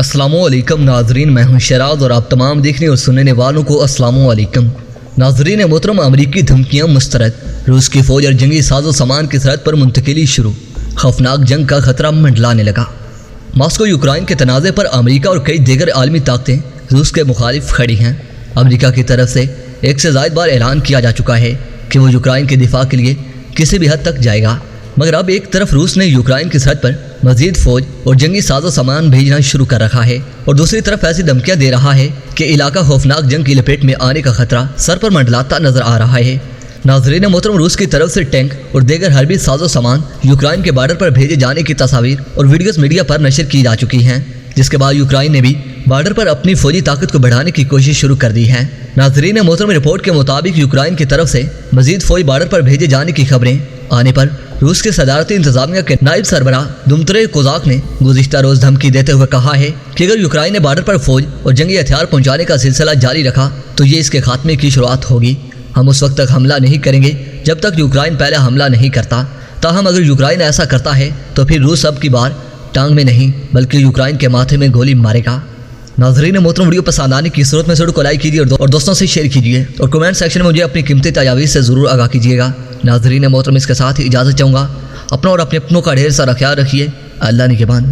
السلام علیکم ناظرین، میں ہوں شراز اور آپ تمام دیکھنے اور سننے والوں کو السلام علیکم۔ ناظرین محترم، امریکی دھمکیاں مسترد، روس کی فوج اور جنگی ساز و سامان کی سرحد پر منتقلی شروع، خوفناک جنگ کا خطرہ منڈلانے لگا۔ ماسکو یوکرائن کے تنازع پر امریکہ اور کئی دیگر عالمی طاقتیں روس کے مخالف کھڑی ہیں۔ امریکہ کی طرف سے ایک سے زائد بار اعلان کیا جا چکا ہے کہ وہ یوکرائن کے دفاع کے لیے کسی بھی حد تک جائے گا، مگر اب ایک طرف روس نے یوکرائن کی سرحد پر مزید فوج اور جنگی ساز و سامان بھیجنا شروع کر رکھا ہے، اور دوسری طرف ایسی دھمکیاں دے رہا ہے کہ علاقہ خوفناک جنگ کی لپیٹ میں آنے کا خطرہ سر پر منڈلاتا نظر آ رہا ہے۔ ناظرین محترم، روس کی طرف سے ٹینک اور دیگر حربی ساز و سامان یوکرائن کے بارڈر پر بھیجے جانے کی تصاویر اور ویڈیوز میڈیا پر نشر کی جا چکی ہیں، جس کے بعد یوکرائن نے بھی بارڈر پر اپنی فوجی طاقت کو بڑھانے کی کوشش شروع کر دی ہے۔ ناظرین محترم، رپورٹ کے مطابق یوکرائن کی طرف سے مزید فوج بارڈر پر بھیجے جانے کی خبریں آنے پر روس کے صدارتی انتظامیہ کے نائب سربراہ دمترے کوزاک نے گزشتہ روز دھمکی دیتے ہوئے کہا ہے کہ اگر یوکرائن نے بارڈر پر فوج اور جنگی ہتھیار پہنچانے کا سلسلہ جاری رکھا تو یہ اس کے خاتمے کی شروعات ہوگی۔ ہم اس وقت تک حملہ نہیں کریں گے جب تک یوکرائن پہلے حملہ نہیں کرتا، تاہم اگر یوکرائن ایسا کرتا ہے تو پھر روس اب کی بار ٹانگ میں نہیں بلکہ یوکرائن کے ماتھے میں گولی مارے گا۔ ناظرین محترم، ویڈیو پسند آنے کی صورت میں ضرور کو لائک کیجیے اور دوستوں سے شیئر کیجیے، اور کمنٹ سیکشن میں مجھے اپنی قیمتی تجاویز سے ضرور آگاہ کیجیے گا۔ ناظرین محترم، اس کے ساتھ ہی اجازت چاہوں گا۔ اپنا اور اپنے اپنوں کا ڈھیر سارا خیال رکھیے۔ اللہ نگہبان۔